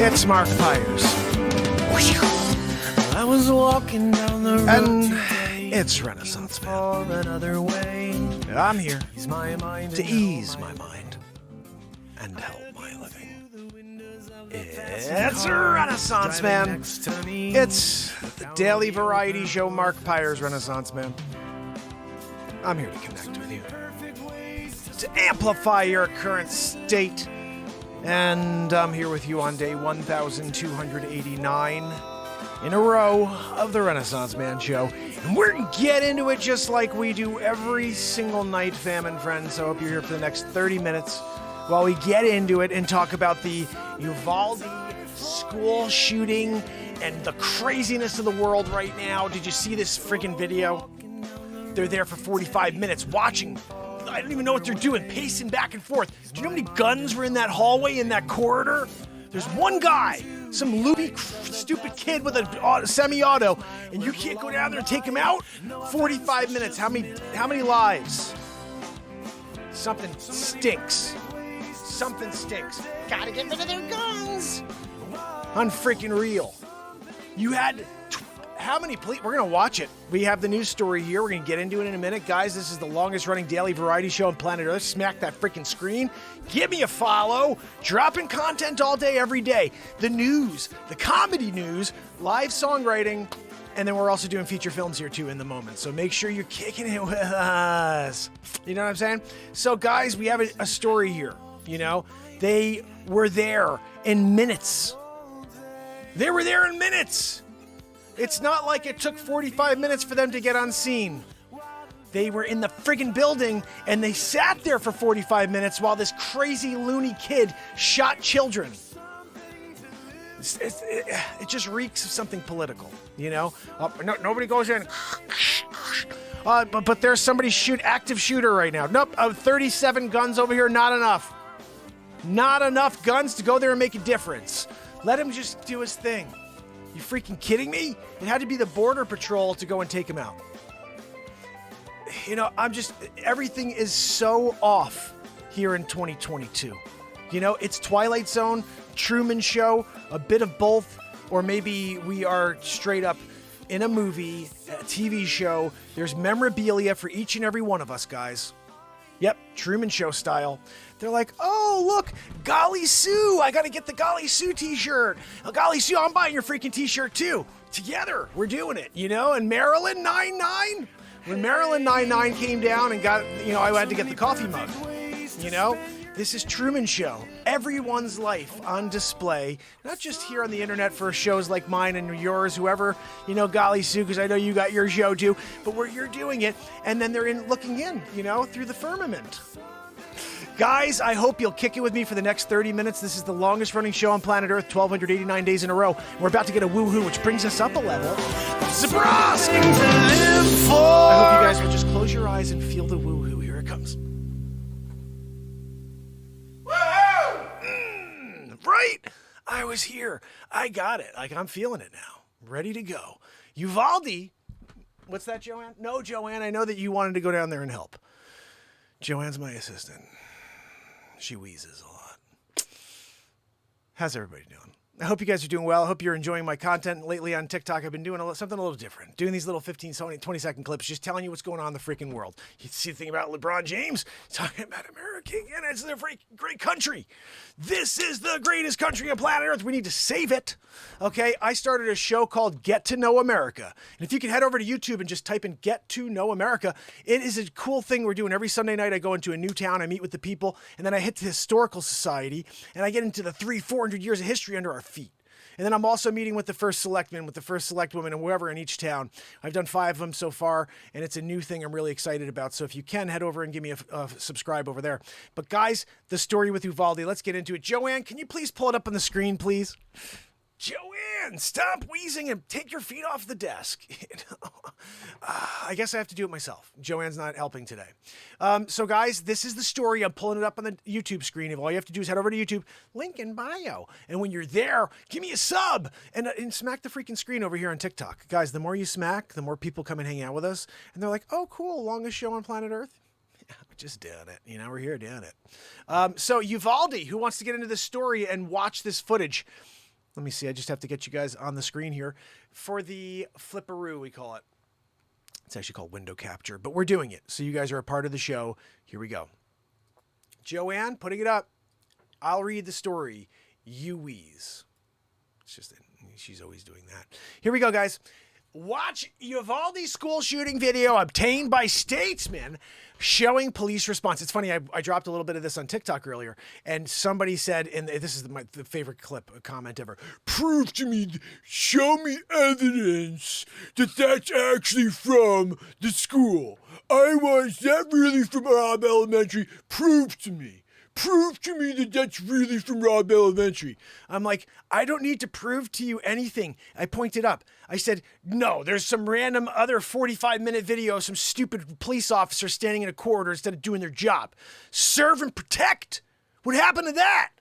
It's Mark Pires. I was walking down the road And it's Renaissance Man. another way. And I'm here My mind to ease my mind and help my living. It's Renaissance Man. It's the daily variety show Mark Pires Renaissance Man. I'm here to connect with you, to amplify your current state. And I'm here with you on day 1289 in a row of the Renaissance Man show. And we're going to get into it just like we do every single night, fam and friends. So I hope you're here for the next 30 minutes while we get into it and talk about the Uvalde school shooting and the craziness of the world right now. Did you see this freaking video? They're there for 45 minutes watching. I don't even know what they're doing, pacing back and forth. Do you know how many guns were in that hallway, in that corridor? There's one guy, some loopy, stupid kid with a semi-auto, and you can't go down there and take him out? 45 minutes. How many lives? Something stinks. Something stinks. Gotta get rid of their guns. Unfreaking real. You had... How many police? We're going to watch it. We have the news story here. We're going to get into it in a minute. Guys, this is the longest running daily variety show on planet Earth. Smack that freaking screen. Give me a follow. Dropping content all day, every day. The news, the comedy news, live songwriting, and then we're also doing feature films here too in the moment. So make sure you're kicking it with us. You know what I'm saying? So guys, we have a story here. You know, they were there in minutes. They were there in minutes. It's not like it took 45 minutes for them to get on scene. They were in the friggin' building, and they sat there for 45 minutes while this crazy loony kid shot children. It just reeks of something political, you know? Nobody goes in. But there's somebody active shooter right now. Nope, 37 guns over here, not enough. Not enough guns to go there and make a difference. Let him just do his thing. You freaking kidding me? It had to be the Border Patrol to go and take him out. You know, everything is so off here in 2022. You know, it's Twilight Zone, Truman Show, a bit of both, or maybe we are straight up in a movie, a TV show. There's memorabilia for each and every one of us, guys. Yep, Truman Show style. They're like, oh, look, Golly Sue. I got to get the Golly Sue t-shirt. Golly Sue, I'm buying your freaking t-shirt too. Together, we're doing it, you know? And Maryland 99. When Maryland 99 came down and got, you know, I had to get the coffee mug, you know? This is Truman Show. Everyone's life on display, not just here on the internet for shows like mine and yours, whoever, you know, Golly Sue, because I know you got your show too, but where you're doing it, and then they're looking in, you know, through the firmament. Guys, I hope you'll kick it with me for the next 30 minutes. This is the longest running show on planet Earth, 1,289 days in a row. We're about to get a woohoo, which brings us up a level. Zabrask! I hope you guys will just close your eyes and feel the woohoo. Here it comes. Right? I was here. I got it. Like, I'm feeling it now. Ready to go. Uvalde. What's that, Joanne? No, Joanne, I know that you wanted to go down there and help. Joanne's my assistant. She wheezes a lot. How's everybody doing? I hope you guys are doing well. I hope you're enjoying my content. Lately on TikTok, I've been doing something a little different. Doing these little 15, 20 second clips, just telling you what's going on in the freaking world. You see the thing about LeBron James, talking about America, and it's a great country. This is the greatest country on planet Earth. We need to save it. Okay, I started a show called Get to Know America. And if you can head over to YouTube and just type in Get to Know America, it is a cool thing we're doing. Every Sunday night, I go into a new town, I meet with the people, and then I hit the Historical Society, and I get into the 400 years of history under our feet. And then I'm also meeting with the first selectman, with the first select woman, and whoever in each town. I've done 5 of them so far, and it's a new thing I'm really excited about. So if you can, head over and give me a subscribe over there. But guys, the story with Uvalde, let's get into it. Joanne, can you please pull it up on the screen, please? Joanne, stop wheezing and take your feet off the desk. I guess I have to do it myself. Joanne's not helping today. So guys, this is the story. I'm pulling it up on the YouTube screen. If all you have to do is head over to YouTube, link in bio. And when you're there, give me a sub and smack the freaking screen over here on TikTok. Guys, the more you smack, the more people come and hang out with us. And they're like, oh, cool, longest show on planet Earth. Yeah, we're just doing it. You know, we're here doing it. So Uvalde, who wants to get into this story and watch this footage? Let me see. I just have to get you guys on the screen here for the flipperoo, we call it. It's actually called window capture, but we're doing it. So you guys are a part of the show. Here we go. Joanne, putting it up. I'll read the story. You wheeze. It's just, she's always doing that. Here we go, guys. Watch Uvalde school shooting video obtained by Statesman showing police response. It's funny, I dropped a little bit of this on TikTok earlier, and somebody said, and this is the favorite clip, a comment ever, prove to me, show me evidence that that's actually from the school. I want, is that really from Robb Elementary? Prove to me. Prove to me that that's really from Robb Elementary. I'm like, I don't need to prove to you anything. I pointed up. I said, no, there's some random other 45-minute video of some stupid police officer standing in a corridor instead of doing their job. Serve and protect. What happened to that?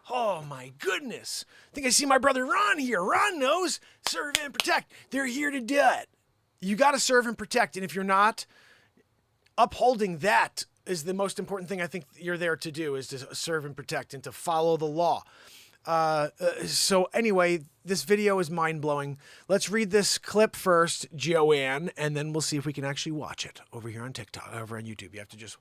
Oh, my goodness. I think I see my brother Ron here. Ron knows. Serve and protect. They're here to do it. You got to serve and protect. And if you're not upholding that, is the most important thing I think you're there to do, is to serve and protect and to follow the law. So anyway, this video is mind-blowing. Let's read this clip first, Joanne, and then we'll see if we can actually watch it over here on TikTok, over on YouTube. You have to just,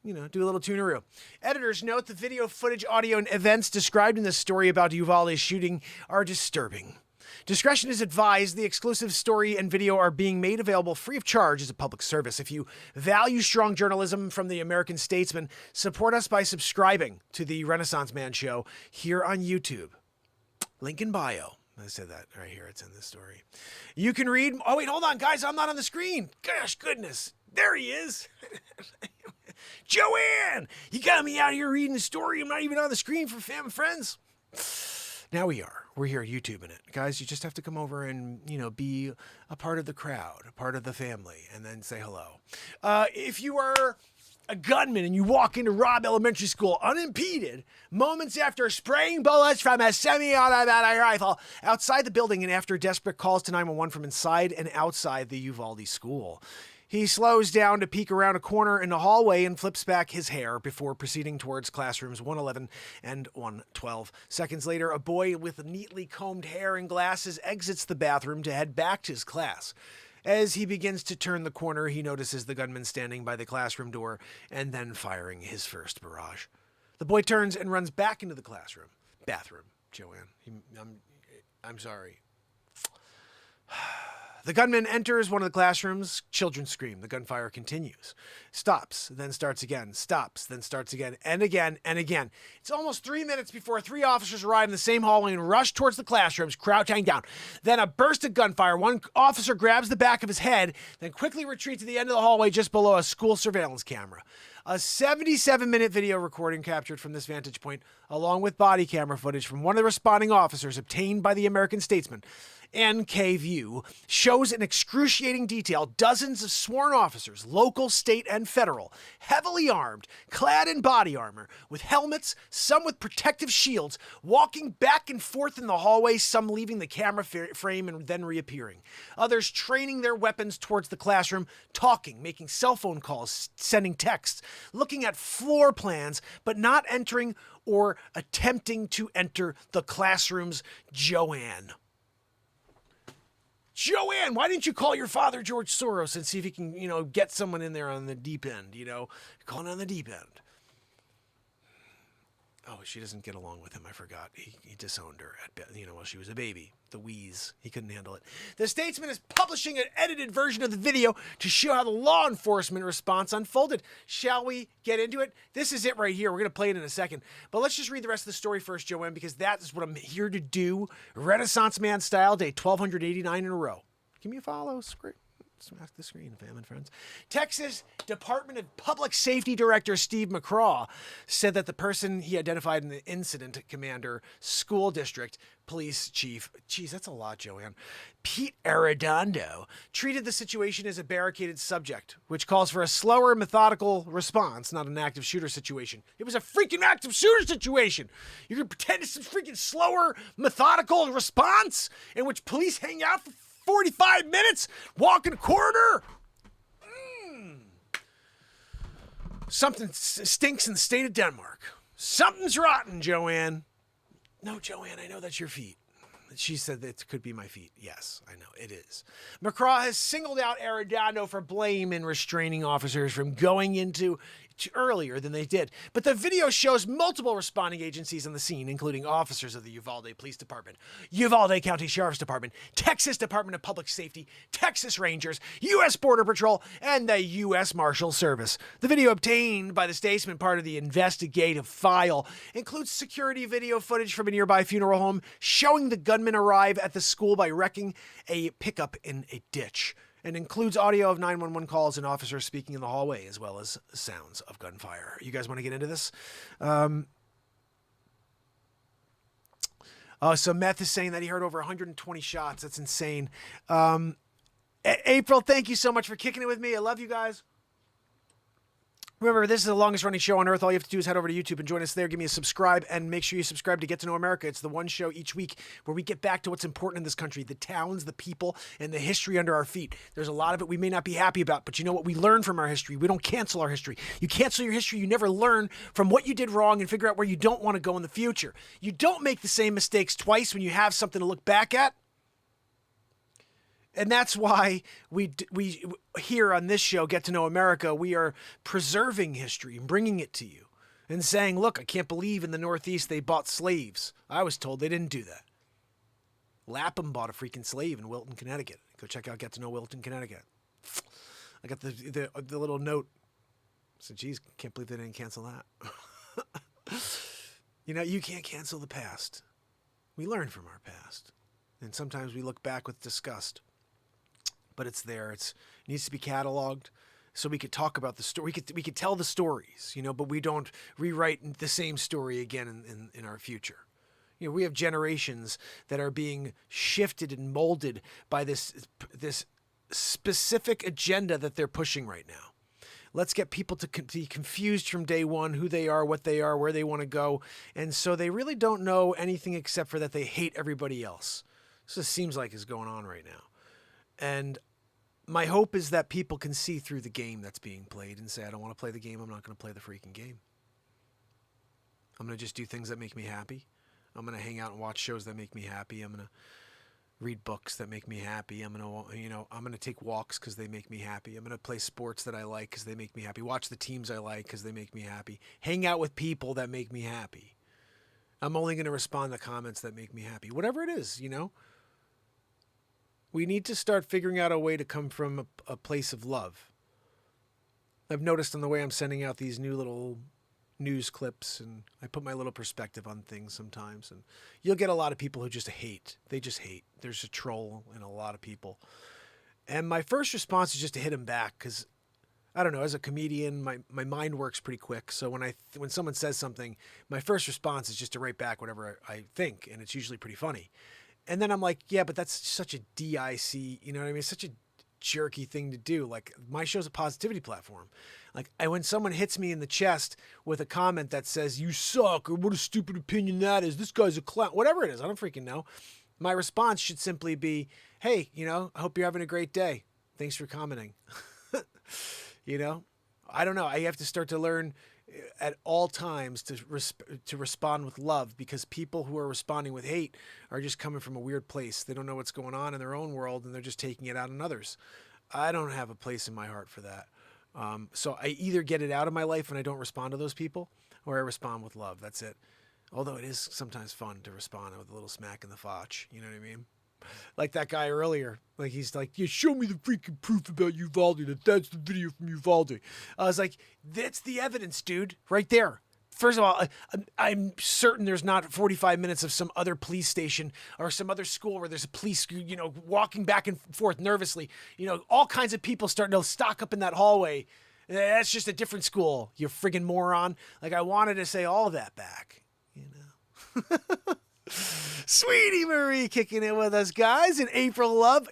do a little tuneroo. Editors note the video footage, audio, and events described in this story about Uvalde's shooting are disturbing. Discretion is advised. The exclusive story and video are being made available free of charge as a public service. If you value strong journalism from the American Statesman, support us by subscribing to the Renaissance Man Show here on YouTube. Link in bio. I said that right here. It's in this story. You can read. Oh, wait, hold on, guys. I'm not on the screen. Gosh, goodness. There he is. Joanne, you got me out here reading the story. I'm not even on the screen for fam and friends. Now we are. We're here YouTubing it. Guys, you just have to come over and, be a part of the crowd, a part of the family, and then say hello. If you are a gunman and you walk into Robb Elementary School unimpeded, moments after spraying bullets from a semi-automatic rifle outside the building and after desperate calls to 911 from inside and outside the Uvalde school. He slows down to peek around a corner in the hallway and flips back his hair before proceeding towards classrooms 111 and 112. Seconds later, a boy with neatly combed hair and glasses exits the bathroom to head back to his class. As he begins to turn the corner, he notices the gunman standing by the classroom door and then firing his first barrage. The boy turns and runs back into the bathroom, Joanne. I'm sorry. The gunman enters one of the classrooms. Children scream. The gunfire continues. Stops, then starts again. Stops, then starts again. And again, and again. It's almost 3 minutes before 3 officers arrive in the same hallway and rush towards the classrooms, crouching down. Then a burst of gunfire. One officer grabs the back of his head, then quickly retreats to the end of the hallway just below a school surveillance camera. A 77-minute video recording captured from this vantage point, along with body camera footage from one of the responding officers obtained by the American Statesman, NK View, shows in excruciating detail dozens of sworn officers, local, state, and federal, heavily armed, clad in body armor, with helmets, some with protective shields, walking back and forth in the hallway, some leaving the camera frame and then reappearing. Others training their weapons towards the classroom, talking, making cell phone calls, sending texts, looking at floor plans, but not entering or attempting to enter the classrooms. Joanne, why didn't you call your father, George Soros, and see if he can, get someone in there on the deep end, calling on the deep end. Oh, she doesn't get along with him. I forgot. He disowned her while she was a baby. The wheeze. He couldn't handle it. The Statesman is publishing an edited version of the video to show how the law enforcement response unfolded. Shall we get into it? This is it right here. We're going to play it in a second. But let's just read the rest of the story first, Joanne, because that is what I'm here to do. Renaissance Man style, day 1289 in a row. Give me a follow. Smash the screen, fam and friends. Texas Department of Public Safety Director Steve McCraw said that the person he identified in the incident, Commander, School District, Police Chief, geez, that's a lot, Joanne, Pete Arredondo, treated the situation as a barricaded subject, which calls for a slower, methodical response, not an active shooter situation. It was a freaking active shooter situation. You're going to pretend it's a freaking slower, methodical response in which police hang out for 45 minutes, walk in a corridor. Something stinks in the state of Denmark. Something's rotten, Joanne. No, Joanne, I know that's your feet. She said that it could be my feet. Yes, I know, it is. McCraw has singled out Arredondo for blame in restraining officers from going into earlier than they did. But the video shows multiple responding agencies on the scene, including officers of the Uvalde Police Department, Uvalde County Sheriff's Department, Texas Department of Public Safety, Texas Rangers, U.S. Border Patrol, and the U.S. Marshal Service. The video obtained by the Statesman, part of the investigative file, includes security video footage from a nearby funeral home showing the gunman arrive at the school by wrecking a pickup in a ditch, and includes audio of 911 calls and officers speaking in the hallway, as well as sounds of gunfire. You guys want to get into this? So Meth is saying that he heard over 120 shots. That's insane. April, thank you so much for kicking it with me. I love you guys. Remember, this is the longest running show on earth. All you have to do is head over to YouTube and join us there. Give me a subscribe and make sure you subscribe to Get to Know America. It's the one show each week where we get back to what's important in this country, the towns, the people, and the history under our feet. There's a lot of it we may not be happy about, but you know what? We learn from our history. We don't cancel our history. You cancel your history, you never learn from what you did wrong and figure out where you don't want to go in the future. You don't make the same mistakes twice when you have something to look back at. And that's why we here on this show, Get to Know America, we are preserving history and bringing it to you and saying, look, I can't believe in the Northeast they bought slaves. I was told they didn't do that. Lapham bought a freaking slave in Wilton, Connecticut. Go check out Get to Know Wilton, Connecticut. I got the little note. I said, geez, can't believe they didn't cancel that. You know, you can't cancel the past. We learn from our past. And sometimes we look back with disgust. But it's there. It needs to be cataloged so we could talk about the story. We could tell the stories, you know, but we don't rewrite the same story again in our future. You know, we have generations that are being shifted and molded by this specific agenda that they're pushing right now. Let's get people to be confused from day one, who they are, what they are, where they want to go. And so they really don't know anything except for that they hate everybody else. This just seems like is going on right now. And my hope is that people can see through the game that's being played and say, I don't want to play the game. I'm not going to play the freaking game. I'm going to just do things that make me happy. I'm going to hang out and watch shows that make me happy. I'm going to read books that make me happy. I'm going to take walks because they make me happy. I'm going to play sports that I like because they make me happy. Watch the teams I like because they make me happy. Hang out with people that make me happy. I'm only going to respond to comments that make me happy. Whatever it is, you know. We need to start figuring out a way to come from a place of love. I've noticed on the way I'm sending out these new little news clips, and I put my little perspective on things sometimes, and you'll get a lot of people who just hate. They just hate. There's a troll in a lot of people. And my first response is just to hit them back because, I don't know, as a comedian, my mind works pretty quick. So when someone says something, my first response is just to write back whatever I think, and it's usually pretty funny. And then I'm like, yeah, but that's such a DIC, you know what I mean? It's such a jerky thing to do. Like, my show's a positivity platform. Like, when someone hits me in the chest with a comment that says, you suck, or what a stupid opinion that is, this guy's a clown, whatever it is, I don't freaking know. My response should simply be, hey, you know, I hope you're having a great day. Thanks for commenting. You know, I don't know. I have to start to learn at all times to respond with love, because people who are responding with hate are just coming from a weird place. They don't know what's going on in their own world, and they're just taking it out on others. I don't have a place in my heart for that. So I either get it out of my life and I don't respond to those people, or I respond with love. That's it. Although it is sometimes fun to respond with a little smack in the fotch. You know what I mean? Like that guy earlier, like he's like, yeah, show me the freaking proof about Uvalde, that's the video from Uvalde. I was like, that's the evidence, dude, right there. First of all, I'm certain there's not 45 minutes of some other police station or some other school where there's a police, you know, walking back and forth nervously. You know, all kinds of people starting to stock up in that hallway. That's just a different school, you friggin' moron. Like, I wanted to say all of that back, you know. Sweetie Marie kicking in with us, guys. And April Love,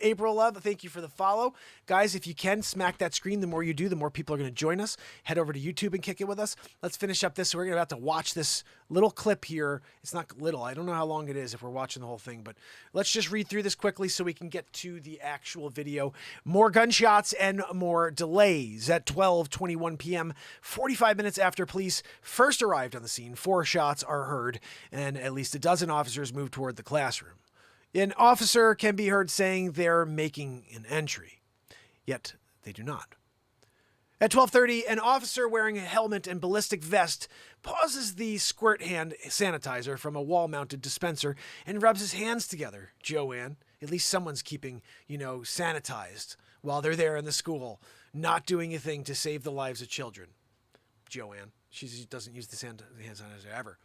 thank you for the follow. Guys, if you can, smack that screen. The more you do, the more people are going to join us. Head over to YouTube and kick it with us. Let's finish up this. We're about to watch this little clip here. It's not little. I don't know how long it is if we're watching the whole thing, but let's just read through this quickly so we can get to the actual video. More gunshots and more delays. At 12:21 p.m., 45 minutes after police first arrived on the scene, 4 shots are heard, and at least a dozen officers move toward the classroom. An officer can be heard saying they're making an entry, yet they do not. At 12:30, an officer wearing a helmet and ballistic vest pauses the squirt hand sanitizer from a wall-mounted dispenser and rubs his hands together. Joanne, at least someone's keeping, sanitized while they're there in the school, not doing a thing to save the lives of children. Joanne, she doesn't use the hand sanitizer ever.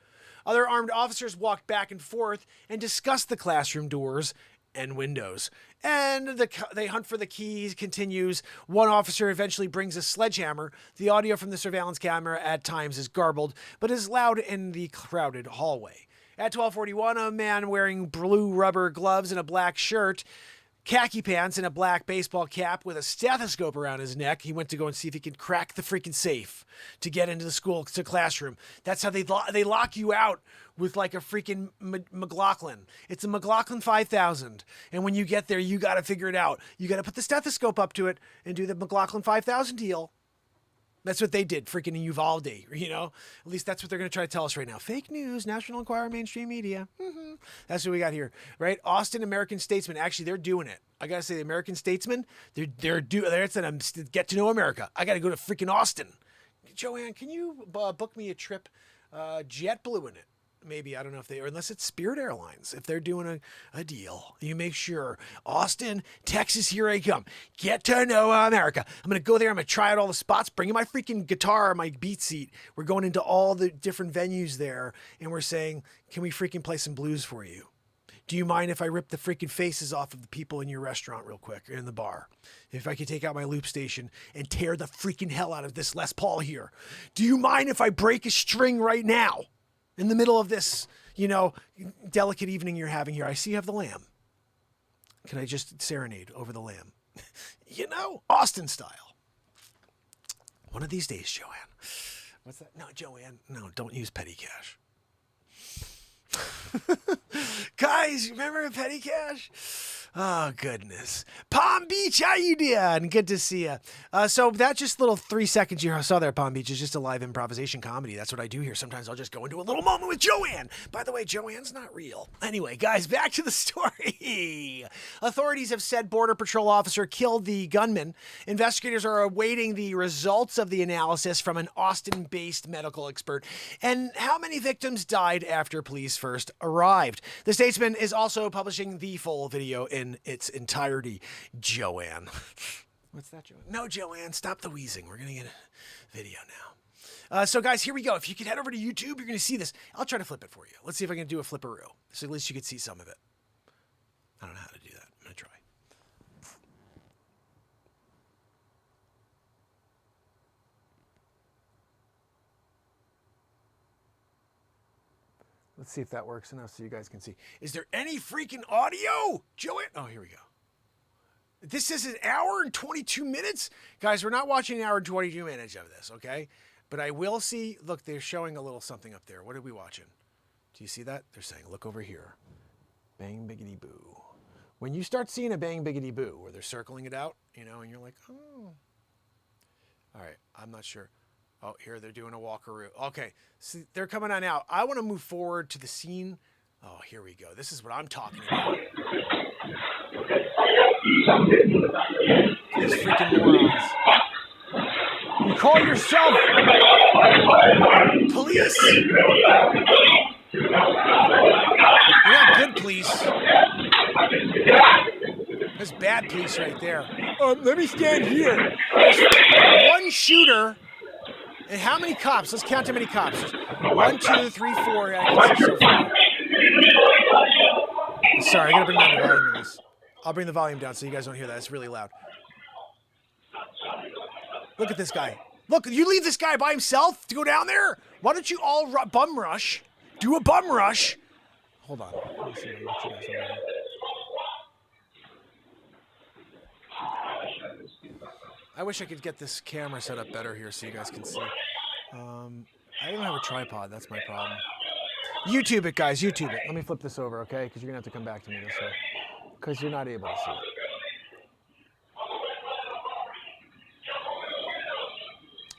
Other armed officers walk back and forth and discuss the classroom doors and windows. And they hunt for the keys continues. One officer eventually brings a sledgehammer. The audio from the surveillance camera at times is garbled, but is loud in the crowded hallway. At 12:41, a man wearing blue rubber gloves and a black shirt, khaki pants, and a black baseball cap with a stethoscope around his neck. He went to go and see if he could crack the freaking safe to get into the school to classroom. That's how they lock you out with like a freaking McLaughlin. It's a McLaughlin 5000. And when you get there, you got to figure it out. You got to put the stethoscope up to it and do the McLaughlin 5000 deal. That's what they did freaking in Uvalde, At least that's what they're going to try to tell us right now. Fake news, National Enquirer, mainstream media. That's what we got here, right? Austin American Statesman. Actually, they're doing it. I got to say, the American Statesman, they're get to know America. I got to go to freaking Austin. Joanne, can you book me a trip? JetBlue in it. Maybe, I don't know if or unless it's Spirit Airlines, if they're doing a deal, you make sure. Austin, Texas, here I come. Get to know America. I'm going to go there. I'm going to try out all the spots, bring in my freaking guitar, my beat seat. We're going into all the different venues there, and we're saying, can we freaking play some blues for you? Do you mind if I rip the freaking faces off of the people in your restaurant real quick, or in the bar? If I could take out my loop station and tear the freaking hell out of this Les Paul here? Do you mind if I break a string right now? In the middle of this, delicate evening you're having here, I see you have the lamb. Can I just serenade over the lamb? Austin style. One of these days, Joanne. What's that? No, Joanne. No, don't use petty cash. Guys, remember petty cash? Oh, goodness. Palm Beach, how you doing? Good to see you. So that just little 3 seconds you saw there, Palm Beach, is just a live improvisation comedy. That's what I do here. Sometimes I'll just go into a little moment with Joanne. By the way, Joanne's not real. Anyway, guys, back to the story. Authorities have said Border Patrol officer killed the gunman. Investigators are awaiting the results of the analysis from an Austin-based medical expert. And how many victims died after police first arrived? The Statesman is also publishing the full video in its entirety. Joanne. What's that, Joanne? No, Joanne, stop the wheezing. We're going to get a video now. So, guys, here we go. If you could head over to YouTube, you're going to see this. I'll try to flip it for you. Let's see if I can do a flipperoo. So at least you could see some of it. I don't know how to do that. I'm going to try. Let's see if that works enough so you guys can see. Is there any freaking audio? Joanne? Oh, here we go. This is an hour and 22 minutes? Guys, we're not watching an hour and 22 minutes of this, okay? But I will see. Look, they're showing a little something up there. What are we watching? Do you see that? They're saying, look over here. Bang, biggity, boo. When you start seeing a bang, biggity, boo, where they're circling it out, and you're like, oh. All right, I'm not sure. Oh, here they're doing a walkaroo. Okay, see, they're coming on out. I want to move forward to the scene. Oh, here we go. This is what I'm talking about. These freaking morons. You call yourself police? You're not good police. There's bad police right there. Let me stand here. There's one shooter. And how many cops? Let's count how many cops. 1, 2, 3, 4. I can see so far. Sorry, I gotta bring down the volume of this. I'll bring the volume down so you guys don't hear that. It's really loud. Look at this guy. Look, you leave this guy by himself to go down there? Why don't you all bum rush? Do a bum rush. Hold on. Let me see what you guys over here. I wish I could get this camera set up better here so you guys can see. I don't have a tripod. That's my problem. YouTube it, guys. YouTube it. Let me flip this over, okay? Because you're going to have to come back to me this way. Because you're not able to see it.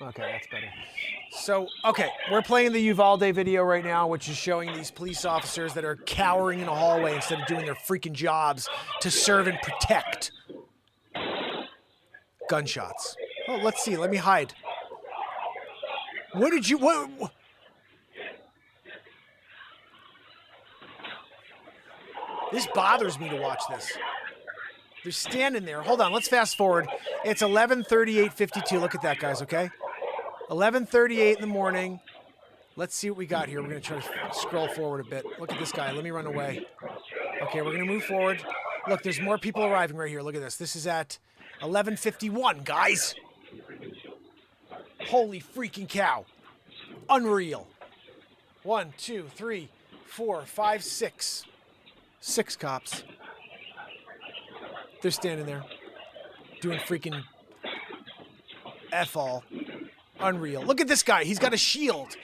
Okay, that's better. So, okay, we're playing the Uvalde video right now, which is showing these police officers that are cowering in a hallway instead of doing their freaking jobs to serve and protect. Gunshots. Oh, let's see. Let me hide. What did you... What? This bothers me to watch this. They're standing there. Hold on, let's fast forward. It's 11:38:52. Look at that, guys, okay? 11:38 in the morning. Let's see what we got here. We're going to try to scroll forward a bit. Look at this guy. Let me run away. Okay, we're going to move forward. Look, there's more people arriving right here. Look at this. This is at 11:51, guys. Holy freaking cow. Unreal. 1, 2, 3, 4, 5, 6. 6 cops. They're standing there doing freaking F all. Unreal. Look at this guy. He's got a shield.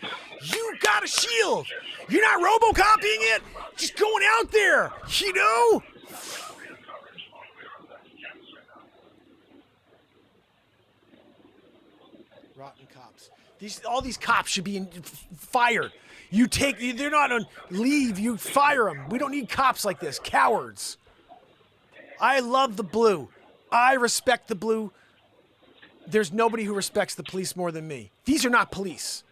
You got a shield. You're not robocopying it. Just going out there. You know? Rotten cops. All these cops should be fired. They're not on leave. You fire them. We don't need cops like this. Cowards. I love the blue. I respect the blue. There's nobody who respects the police more than me. These are not police.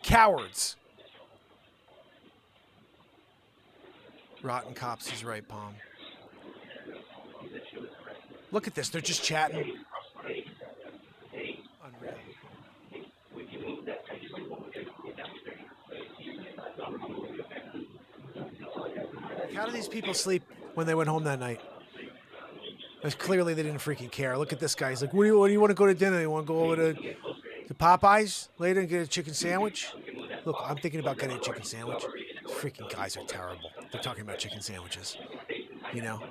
Cowards. Rotten cops, he's right, Palm. Look at this, they're just chatting. Unreal. How do these people sleep when they went home that night? Because clearly they didn't freaking care. Look at this guy. He's like, what do you want to go to dinner? You want to go over to Popeyes later and get a chicken sandwich? Look, I'm thinking about getting a chicken sandwich. These freaking guys are terrible. They're talking about chicken sandwiches. You know?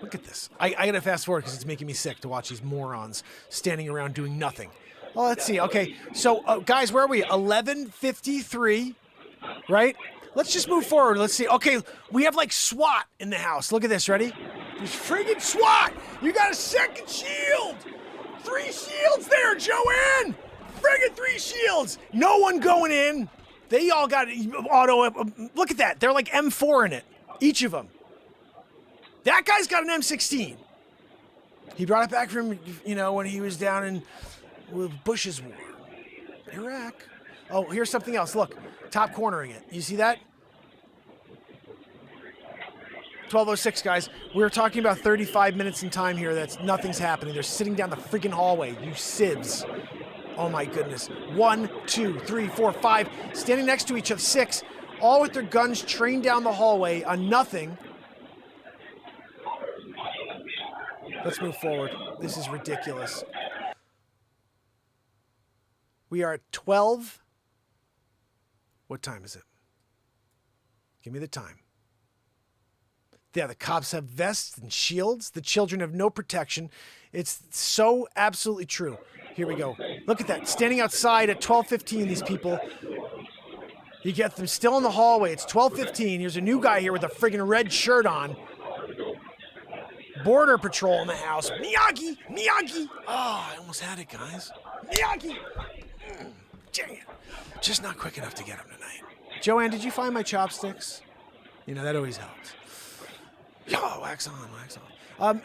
Look at this. I got to fast forward because it's making me sick to watch these morons standing around doing nothing. Oh, let's see. Okay, so guys, where are we? 11:53, right? Let's just move forward. Let's see. Okay, we have like SWAT in the house. Look at this. Ready? There's friggin' SWAT. You got a second shield. 3 shields there, Joanne. Friggin' 3 shields. No one going in. They all got auto. Look at that. They're like M4 in it. Each of them. That guy's got an M16. He brought it back from, when he was down in Bush's war. Iraq. Oh, here's something else. Look, top cornering it. You see that? 12:06, guys. We were talking about 35 minutes in time here. Nothing's happening. They're sitting down the freaking hallway. You sieves. Oh my goodness. 1, 2, 3, 4, 5. Standing next to each other. 6. All with their guns trained down the hallway on nothing. Let's move forward. This is ridiculous. We are at 12. What time is it? Give me the time. Yeah, the cops have vests and shields. The children have no protection. It's so absolutely true. Here we go. Look at that. Standing outside at 12:15, these people. You get them still in the hallway. It's 12:15. Here's a new guy here with a friggin' red shirt on. Border Patrol in the house. Miyagi! Miyagi! Oh, I almost had it, guys. Miyagi! Dang it. Just not quick enough to get him tonight. Joanne, did you find my chopsticks? That always helps. Oh, wax on, wax on.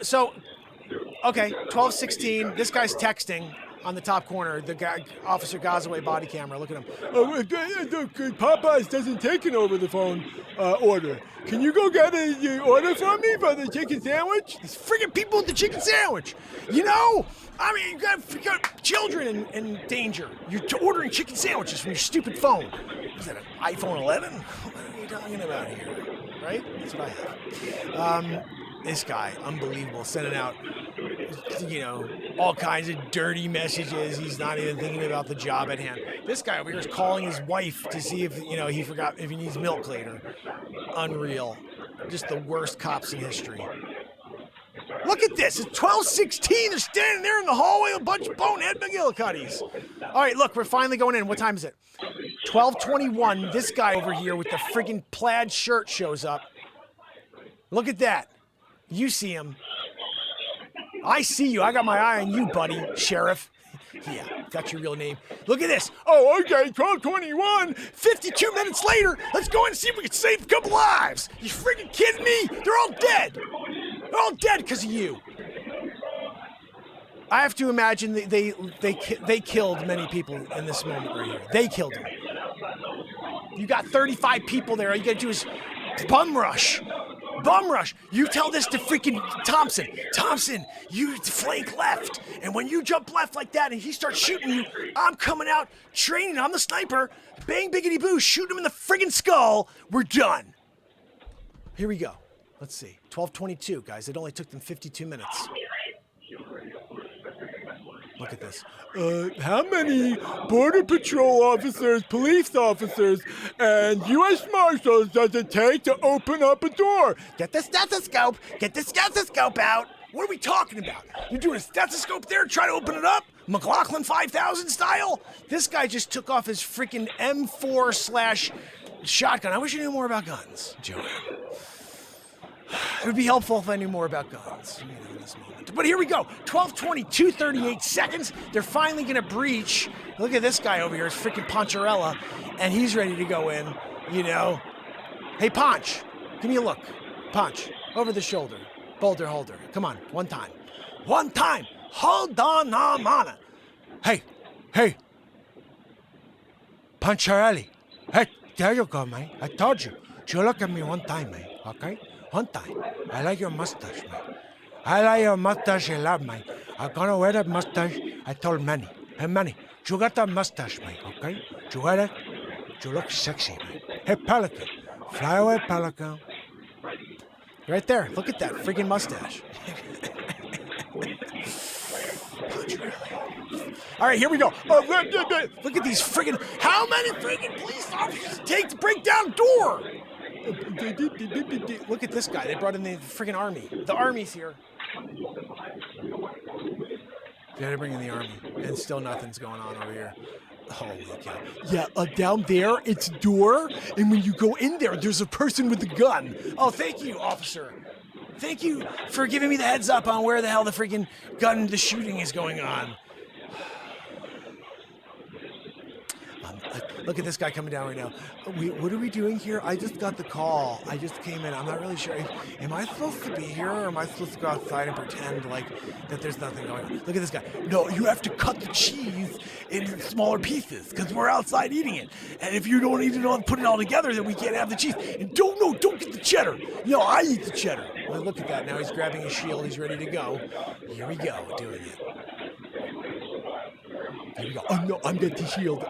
Okay, 12:16. This guy's texting on the top corner. The guy, Officer Gazaway body camera. Look at him. Popeyes doesn't take an over the phone order. Can you go get an order for me for the chicken sandwich? These friggin' people with the chicken sandwich. You got children in danger. You're ordering chicken sandwiches from your stupid phone. Is that an iPhone 11? What are you talking about here? Right? That's what I have. This guy, unbelievable, sending out, all kinds of dirty messages. He's not even thinking about the job at hand. This guy over here is calling his wife to see if, he forgot if he needs milk later. Unreal. Just the worst cops in history. Look at this. It's 12:16. They're standing there in the hallway, a bunch of bonehead McGillicuddies. All right, look, we're finally going in. What time is it? 12:21. This guy over here with the friggin' plaid shirt shows up. Look at that. You see him. I see you. I got my eye on you, buddy, Sheriff. Yeah, that's your real name. Look at this. Oh, okay, 12:21. 52 minutes later, let's go in and see if we can save a couple lives. You friggin' kidding me? They're all dead. They're all dead because of you. I have to imagine they killed many people in this moment right here. They killed them. You got 35 people there. All you gotta do is bum rush. Bum rush. You tell this to freaking Thompson. Thompson, you flank left. And when you jump left like that and he starts shooting you, I'm coming out training. I'm the sniper. Bang, biggity boo. Shoot him in the friggin' skull. We're done. Here we go. Let's see. 12:22, guys. It only took them 52 minutes. Look at this. How many Border Patrol officers, police officers, and U.S. Marshals does it take to open up a door? Get the stethoscope. Get the stethoscope out. What are we talking about? You're doing a stethoscope there trying to open it up? McLaughlin 5000 style? This guy just took off his freaking M4/shotgun. I wish I knew more about guns, Joanne. It would be helpful if I knew more about guns, in this moment. But here we go. 12:22, 38 seconds. They're finally going to breach. Look at this guy over here. It's freaking Poncherella. And he's ready to go in, Hey, Ponch, give me a look. Ponch, over the shoulder. Boulder holder. Come on, one time. One time. Hold on, mana. Hey. Poncherelli. Hey, there you go, man. I told you. You look at me one time, man. Okay? One time. I like your mustache, man. I like your mustache a lot, man. I'm gonna wear that mustache. I told Manny. Hey, Manny, you got that mustache, man, okay? You wear it? You look sexy, man. Hey, Pelican. Fly away, Pelican. Right there. Look at that freaking mustache. All right, here we go. Look at these friggin'... How many friggin' police officers take to break down door? Look at this guy. They brought in the friggin' army. The army's here. They had to bring in the army, and still nothing's going on over here. Holy cow. Yeah, down there, it's a door, and when you go in there, there's a person with a gun. Oh, thank you, officer. Thank you for giving me the heads up on where the hell the freaking gun, the shooting is going on. Look at this guy coming down right now. What are we doing here? I just got the call. I just came in. I'm not really sure. Am I supposed to be here, or am I supposed to go outside and pretend like that there's nothing going on? Look at this guy. No, you have to cut the cheese into smaller pieces because we're outside eating it. And if you don't even put it all together, then we can't have the cheese. And don't get the cheddar. No, I eat the cheddar. Well, look at that. Now he's grabbing his shield. He's ready to go. Here we go, doing it. Here we go. Oh, no, I'm getting the shield.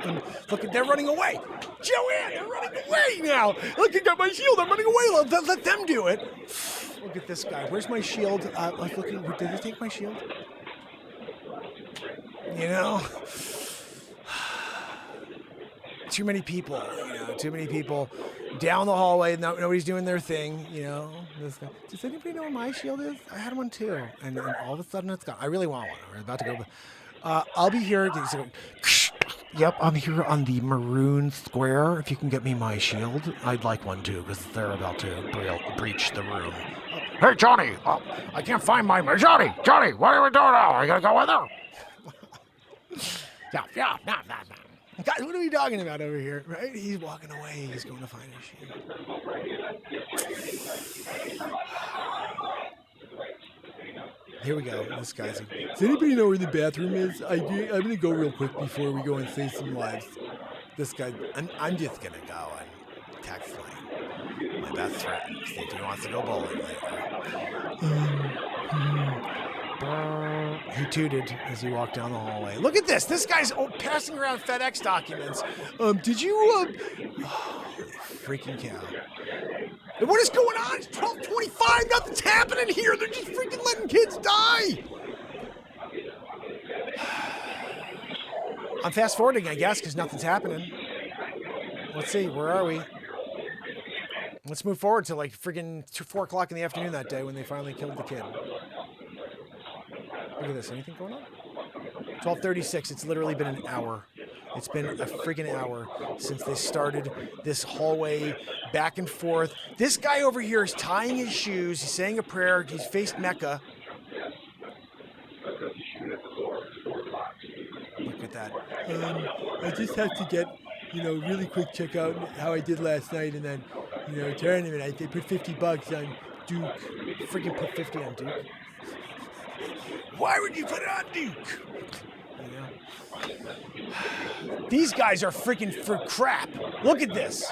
Look, they're running away. Joanne, they're running away now. Look, I got my shield. I'm running away. Let them do it. Look at this guy. Where's my shield? I was looking. Did they take my shield? Too many people. Too many people down the hallway. Nobody's doing their thing. This guy. Does anybody know where my shield is? I had one too, and all of a sudden it's gone. I really want one. We're about to go. I'll be here. Yep, I'm here on the maroon square. If you can get me my shield, I'd like one too, because they're about to breach the room. Hey, Johnny! I can't find my... Johnny! What are we doing now? Are you going to go with her? Yeah. Guys, what are we talking about over here, right? He's walking away. He's going to find his shield. Here we go. This guy's... Does anybody know where the bathroom is? I'm going to go real quick before we go and save some lives. This guy... I'm just going to go and text my best friend. See if he wants to go bowling later. He tooted as he walked down the hallway. Look at this. This guy's passing around FedEx documents. Did you... Holy freaking cow. What is going on? It's 12:25. Nothing's happening here. They're just freaking letting kids die. I'm fast forwarding, I guess, because nothing's happening. Let's see. Where are we? Let's move forward to like freaking 4 o'clock in the afternoon that day when they finally killed the kid. Look at this. Anything going on? 12:36. It's literally been an hour. It's been a freaking hour since they started this hallway back and forth. This guy over here is tying his shoes. He's saying a prayer. He's faced Mecca. Look at that. I just have to get, really quick check out how I did last night, and then, tournament. They put $50 on Duke. Freaking put 50 on Duke. Why would you put it on Duke? These guys are freaking for crap. Look at this.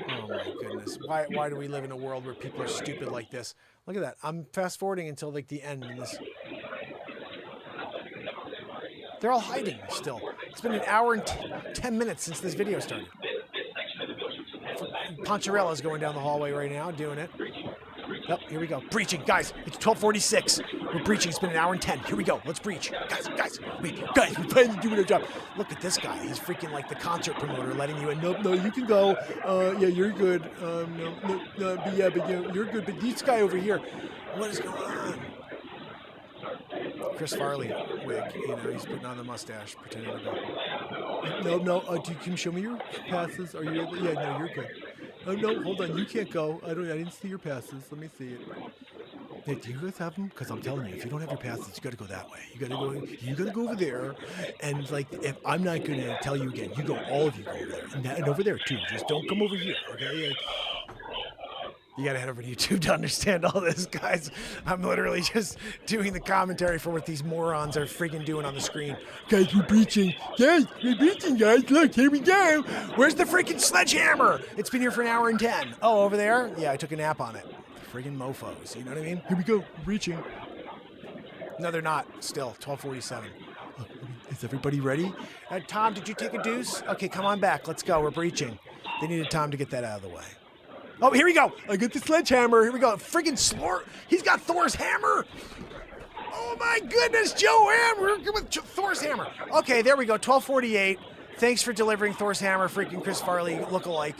Oh my goodness. Why do we live in a world where people are stupid like this? Look at that. I'm fast forwarding until like the end in this. They're all hiding still. It's been an hour and 10 minutes since this video started. Poncharella's going down the hallway right now, doing it. Yep, here we go. Breaching. Guys, it's 12:46. We're breaching. It's been an hour and 10. Here we go. Let's breach. Guys, we're finally doing our job. Look at this guy. He's freaking like the concert promoter letting you in. No, you can go. Yeah, you're good. But you're good. But this guy over here, what is going on? Chris Farley wig, he's putting on the mustache, pretending to be. No. Can you show me your passes? Are you able? Yeah, no, you're good. No, hold on. You can't go. I didn't see your passes. Let me see it. Hey, do you guys have them? Because I'm telling you, if you don't have your passes, you got to go that way. You got to go over there. And like, if I'm not going to tell you again, all of you go over there, and over there too. Just don't come over here, okay? You gotta head over to YouTube to understand all this, guys. I'm literally just doing the commentary for what these morons are freaking doing on the screen. Guys, we're breaching. Guys. Look, here we go. Where's the freaking sledgehammer? It's been here for an hour and 10. Oh, over there? Yeah, I took a nap on it. Friggin' mofos, you know what I mean? Here we go, breaching. No, they're not. Still, 12:47. Is everybody ready? Tom, did you take a deuce? Okay, come on back. Let's go. We're breaching. They needed Tom to get that out of the way. Oh, here we go. I got the sledgehammer. Here we go. Friggin' Slort. He's got Thor's hammer. Oh, my goodness. Joanne, we're working with Thor's hammer. Okay, there we go. 12:48. Thanks for delivering Thor's hammer, freaking Chris Farley lookalike.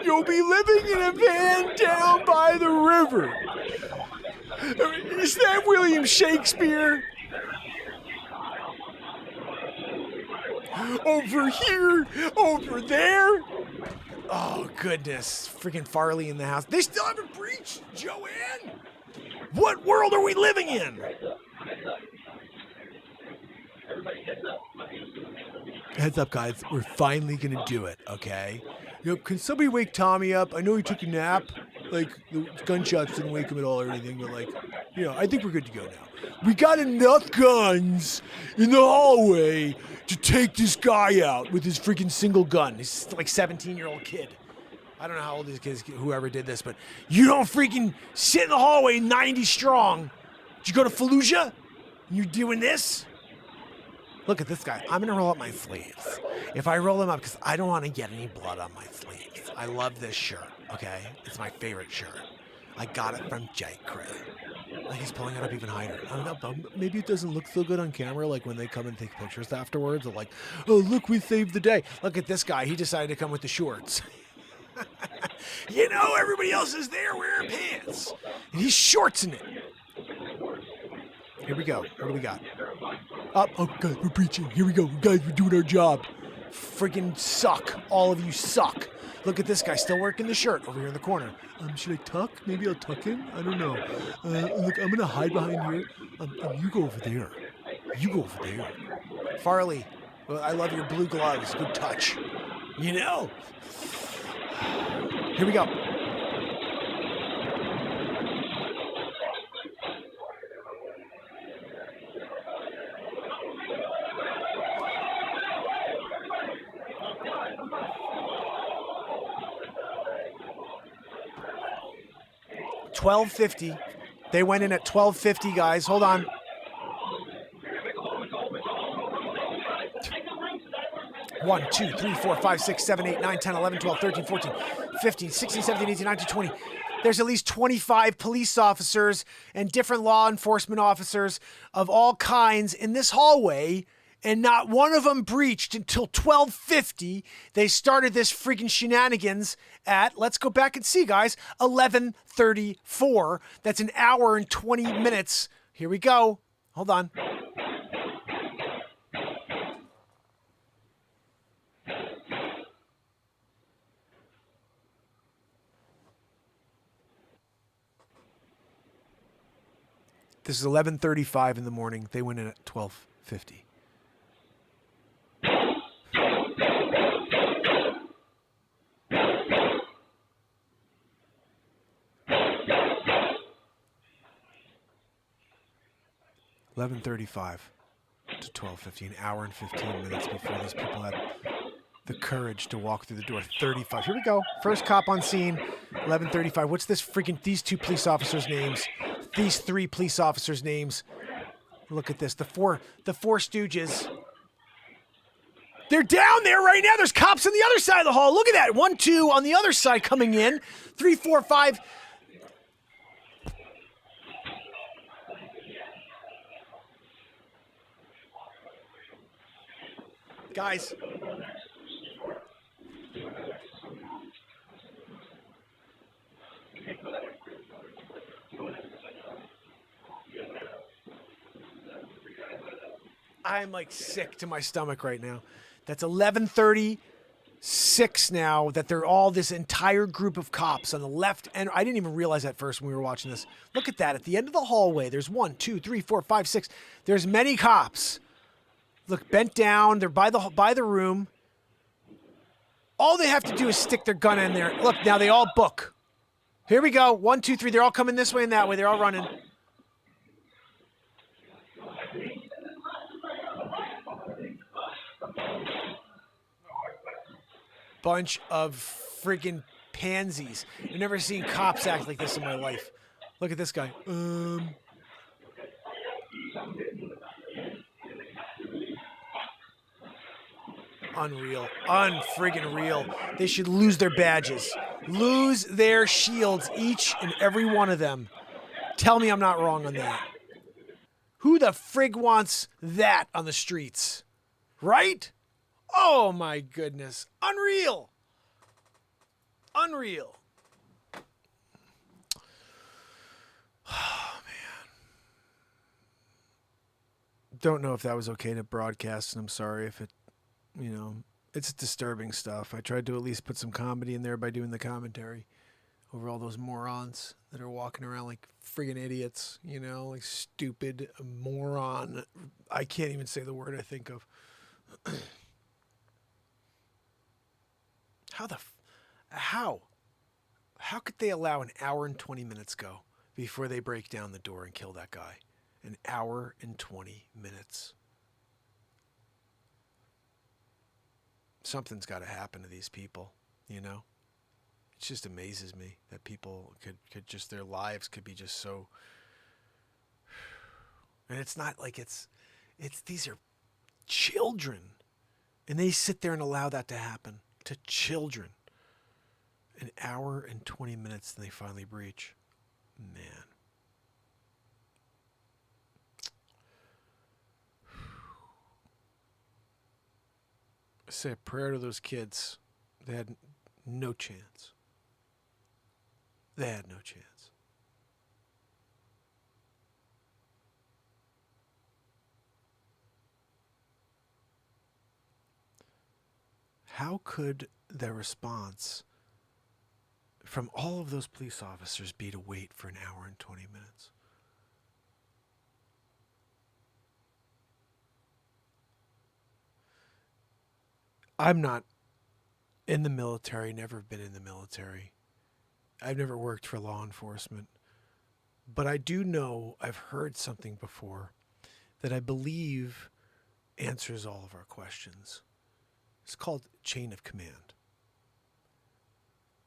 You'll be living in a van down by the river. Is that William Shakespeare? Over here, over there. Oh, goodness. Freaking Farley in the house. They still haven't breached, Joanne. What world are we living in? Heads up, guys. We're finally going to do it, okay? Can somebody wake Tommy up? I know he took a nap. Like, the gunshots didn't wake him at all or anything, but I think we're good to go now. We got enough guns in the hallway to take this guy out with his freaking single gun. He's like 17-year-old kid. I don't know how old this kid is, whoever did this, but you don't freaking sit in the hallway 90 strong. Did you go to Fallujah? You doing this? Look at this guy. I'm going to roll up my sleeves. If I roll them up, because I don't want to get any blood on my sleeves. I love this shirt, okay? It's my favorite shirt. I got it from J. Crew. He's pulling it up even higher. I don't know, but maybe it doesn't look so good on camera, like when they come and take pictures afterwards. They're like, oh, look, we saved the day. Look at this guy. He decided to come with the shorts. Everybody else is there wearing pants. And he's shorts in it. Here we go. What do we got? Up. Oh, guys, we're preaching. Here we go. Guys, we're doing our job. Friggin' suck. All of you suck. Look at this guy still working the shirt over here in the corner. Should I tuck? Maybe I'll tuck in? I don't know. Look, I'm going to hide behind here. You go over there. You go over there. Farley, well, I love your blue gloves. Good touch. Here we go. $12.50. They went in at $12.50, guys. Hold on. One, 2, 3, 4, 5, 6, 7, 8, 9, 10, 11, 12, 13, 14, 15, 16, 17, 18, 19, 20. There's at least 25 police officers and different law enforcement officers of all kinds in this hallway, and not one of them breached until 12:50. They started this freaking shenanigans at, let's go back and see, guys, 11:34. That's an hour and 20 minutes. Here we go. Hold on. This is 11:35 in the morning. They went in at 12:50. $11:35 to 12:50, an hour and 15 minutes before these people had the courage to walk through the door. 35. Here we go. First cop on scene. 11:35. What's these two police officers' names? These three police officers' names. Look at this. The four stooges. They're down there right now. There's cops on the other side of the hall. Look at that. 1, 2 on the other side coming in. 3, 4, 5. Guys. I'm like sick to my stomach right now. That's 11:36 now that they're all this entire group of cops on the left. And I didn't even realize that first when we were watching this. Look at that. At the end of the hallway, there's 1, 2, 3, 4, 5, 6. There's many cops. Look, bent down. They're by the room. All they have to do is stick their gun in there. Look, now they all book. Here we go. 1, 2, 3. They're all coming this way and that way. They're all running. Bunch of friggin' pansies. I've never seen cops act like this in my life. Look at this guy. Unreal. Unfriggin' real. They should lose their badges. Lose their shields, each and every one of them. Tell me I'm not wrong on that. Who the frig wants that on the streets? Right? Oh my goodness. Unreal. Unreal. Oh man. Don't know if that was okay to broadcast, and I'm sorry if it, it's disturbing stuff. I tried to at least put some comedy in there by doing the commentary over all those morons that are walking around like friggin' idiots, like stupid moron. I can't even say the word I think of. How could they allow an hour and 20 minutes go before they break down the door and kill that guy? An hour and 20 minutes. Something's got to happen to these people, It just amazes me that people could just, their lives could be just so, and it's not like it's these are children, and they sit there and allow that to happen to children. An hour and 20 minutes, and they finally breach. Man. I say a prayer to those kids. They had no chance. They had no chance. How could their response from all of those police officers be to wait for an hour and 20 minutes? I'm not in the military, never been in the military. I've never worked for law enforcement. But I do know, I've heard something before that I believe answers all of our questions. It's called chain of command.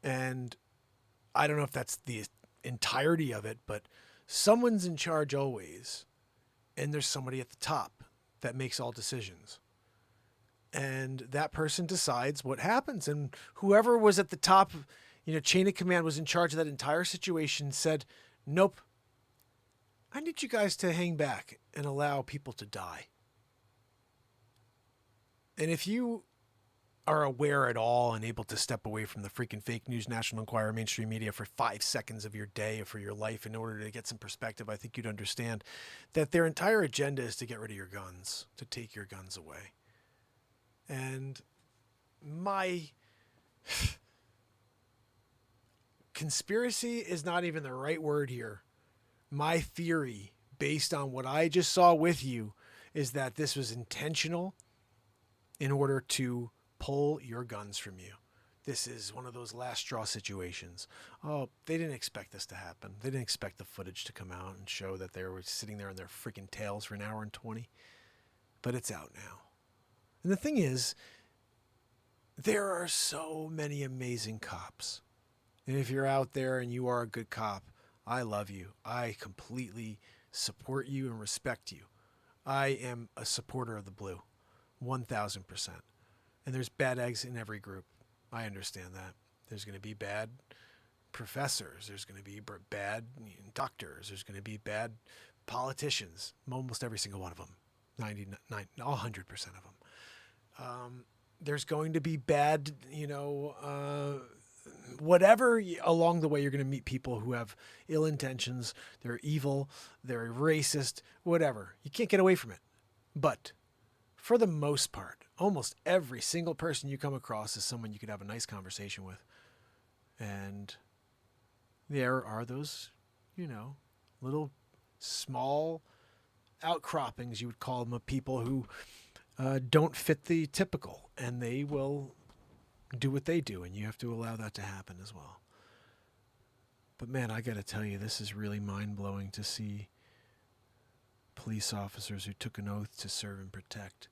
And I don't know if that's the entirety of it, but someone's in charge always, and there's somebody at the top that makes all decisions. And that person decides what happens. And whoever was at the top, chain of command was in charge of that entire situation, said, nope, I need you guys to hang back and allow people to die. And if you are aware at all and able to step away from the freaking fake news, National Enquirer, mainstream media for 5 seconds of your day or for your life in order to get some perspective, I think you'd understand that their entire agenda is to get rid of your guns, to take your guns away. And my conspiracy is not even the right word here. My theory based on what I just saw with you, is that this was intentional in order to pull your guns from you. This is one of those last straw situations. Oh, they didn't expect this to happen. They didn't expect the footage to come out and show that they were sitting there on their freaking tails for an hour and 20. But it's out now. And the thing is, there are so many amazing cops. And if you're out there and you are a good cop, I love you. I completely support you and respect you. I am a supporter of the blue, 1,000%. And there's bad eggs in every group. I understand that. There's going to be bad professors. There's going to be bad doctors. There's going to be bad politicians. Almost every single one of them. 99, 100% of them. There's going to be bad, whatever along the way. You're going to meet people who have ill intentions. They're evil. They're racist. Whatever. You can't get away from it. But for the most part, almost every single person you come across is someone you could have a nice conversation with. And there are those, little small outcroppings, you would call them, of people who don't fit the typical, and they will do what they do, and you have to allow that to happen as well. But man, I got to tell you, this is really mind-blowing to see police officers who took an oath to serve and protect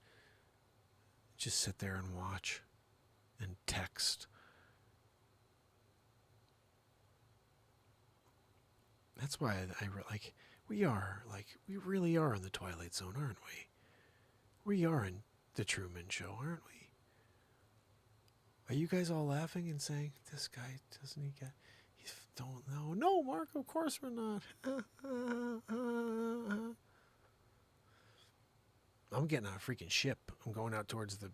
just sit there and watch and text. That's why we really are in the Twilight Zone, aren't we? We are in the Truman Show, aren't we? Are you guys all laughing and saying, this guy, doesn't he get, he don't know. No, Mark, of course we're not. I'm getting on a freaking ship. I'm going out towards the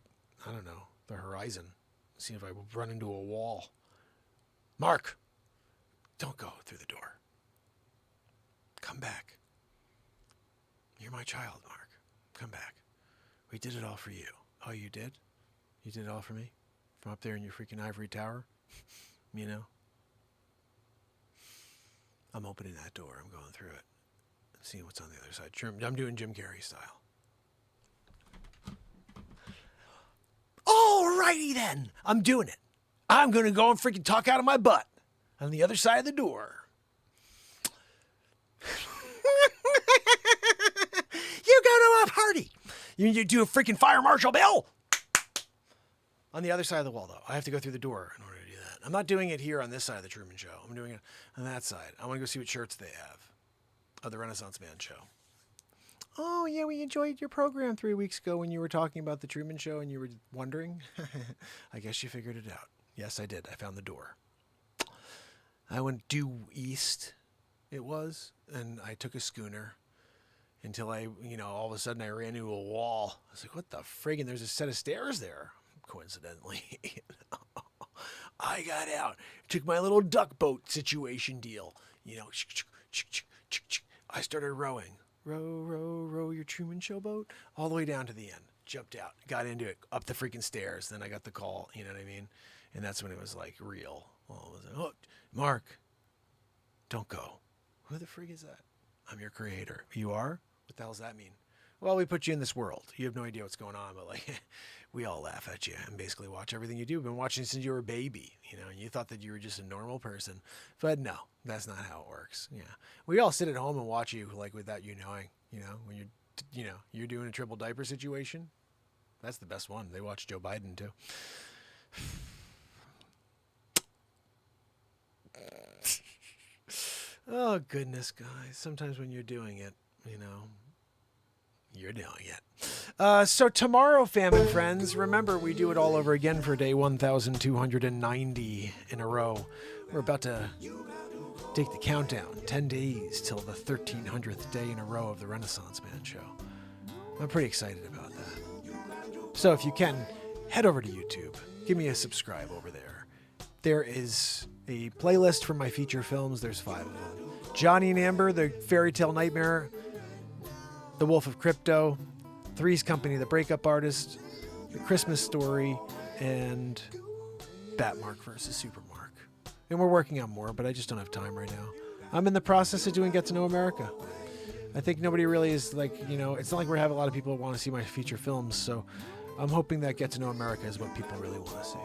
horizon. See if I run into a wall. Mark, don't go through the door. Come back. You're my child, Mark. Come back. We did it all for you. Oh, you did? You did it all for me? From up there in your freaking ivory tower? I'm opening that door. I'm going through it. I'm seeing what's on the other side. I'm doing Jim Carrey style. Alrighty then. I'm doing it. I'm going to go and freaking talk out of my butt on the other side of the door. You go to a party. You do a freaking fire marshal bill. On the other side of the wall, though. I have to go through the door in order to do that. I'm not doing it here on this side of the Truman Show. I'm doing it on that side. I want to go see what shirts they have of the Renaissance Man show. Oh, yeah, we enjoyed your program 3 weeks ago when you were talking about the Truman Show and you were wondering. I guess you figured it out. Yes, I did. I found the door. I went due east, it was, and I took a schooner until all of a sudden I ran into a wall. I was like, what the frig? And there's a set of stairs there, coincidentally. I got out. Took my little duck boat situation deal. I started rowing. Row, row, row your Truman Show boat all the way down to the end. Jumped out, got into it, up the freaking stairs. Then I got the call, you know what I mean? And that's when it was like real. Oh, Mark, don't go. Who the frig is that? I'm your creator. You are? What the hell does that mean? Well, we put you in this world. You have no idea what's going on, but we all laugh at you and basically watch everything you do. We've been watching since you were a baby, and you thought that you were just a normal person. But no, that's not how it works. Yeah. We all sit at home and watch you without you knowing, when you're doing a triple diaper situation. That's the best one. They watch Joe Biden too. Oh, goodness, guys. Sometimes when you're doing it, you're doing it. So tomorrow, fam and friends, remember, we do it all over again for day 1,290 in a row. We're about to take the countdown, 10 days till the 1,300th day in a row of the Renaissance Man show. I'm pretty excited about that. So if you can, head over to YouTube. Give me a subscribe over there. There is a playlist for my feature films. There's 5 of them. Johnny and Amber, The Fairy Tale Nightmare, The Wolf of Crypto, Three's Company, The Breakup Artist, The Christmas Story, and Batmark versus Supermark. And we're working on more, but I just don't have time right now. I'm in the process of doing Get to Know America. I think nobody really is like, it's not like we have a lot of people who want to see my feature films. So I'm hoping that Get to Know America is what people really want to see.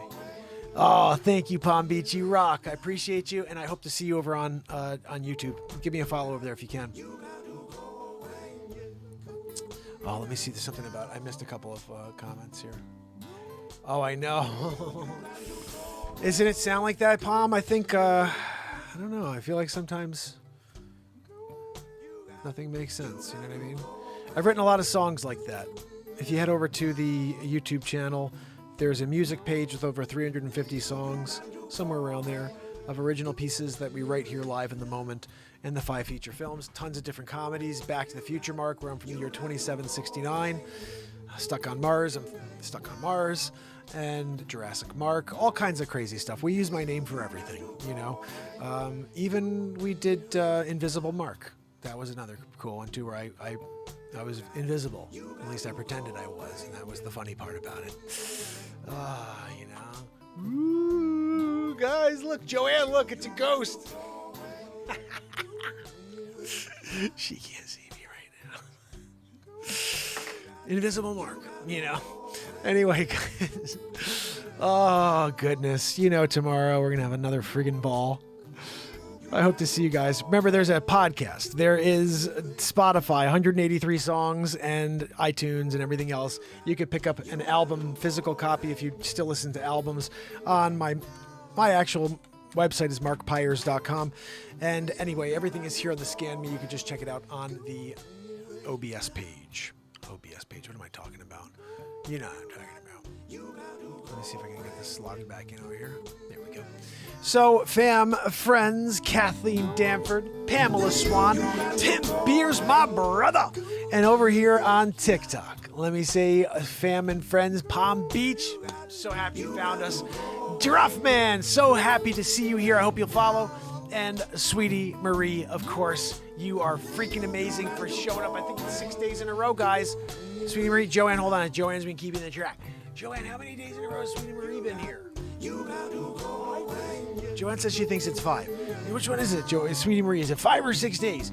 Oh, thank you, Palm Beach. You rock. I appreciate you, and I hope to see you over on YouTube. Give me a follow over there if you can. Oh, let me see. There's something about... I missed a couple of comments here. Oh, I know. Isn't it sound like that, Palm? I think... I don't know. I feel like sometimes nothing makes sense. You know what I mean? I've written a lot of songs like that. If you head over to the YouTube channel... There's a music page with over 350 songs, somewhere around there, of original pieces that we write here live in the moment, and the 5 feature films. Tons of different comedies. Back to the Future, Mark, where I'm from the year 2769. Stuck on Mars, I'm stuck on Mars. And Jurassic Mark, all kinds of crazy stuff. We use my name for everything, Even we did Invisible Mark. That was another cool one, too, where I was invisible. At least I pretended I was, and that was the funny part about it. Ooh, guys, look, Joanne, look, it's a ghost. She can't see me right now. Invisible Mark, Anyway, guys. Oh, goodness. Tomorrow we're going to have another friggin' ball. I hope to see you guys. Remember, there's a podcast. There is Spotify, 183 songs, and iTunes and everything else. You could pick up an album, physical copy, if you still listen to albums. On my actual website is markpires.com. And anyway, everything is here on the Scan Me. You can just check it out on the OBS page. OBS page. What am I talking about? You know what I'm talking about. Let me see if I can get this logged back in over here. There we go. So, fam, friends, Kathleen Danford, Pamela Swan, Tim Beers, my brother, and over here on TikTok, let me say, fam and friends, Palm Beach, so happy you found us. Druffman, so happy to see you here. I hope you'll follow. And Sweetie Marie, of course, you are freaking amazing for showing up. I think it's 6 days in a row, guys. Sweetie Marie, Joanne, hold on. Joanne's been keeping the track. Joanne, how many days in a row has Sweetie Marie been here? Joanne says she thinks it's 5. Which one is it, Sweetie Marie? Is it 5 or 6 days?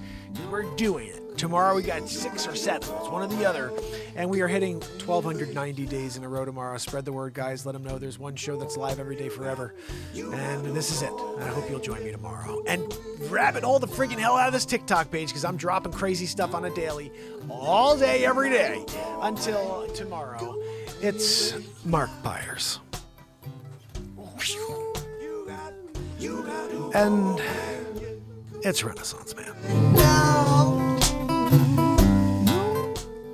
We're doing it. Tomorrow we got 6 or 7. It's one or the other. And we are hitting 1,290 days in a row tomorrow. Spread the word, guys. Let them know there's one show that's live every day forever. And this is it. And I hope you'll join me tomorrow. And rabbit hole the friggin' hell out of this TikTok page, because I'm dropping crazy stuff on a daily all day, every day. Until tomorrow. It's Mark Pires. And it's Renaissance Man.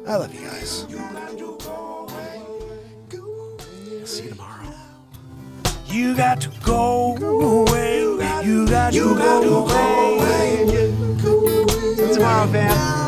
I love you guys. See you tomorrow. You got to go away. You got to go away. See you tomorrow, fam.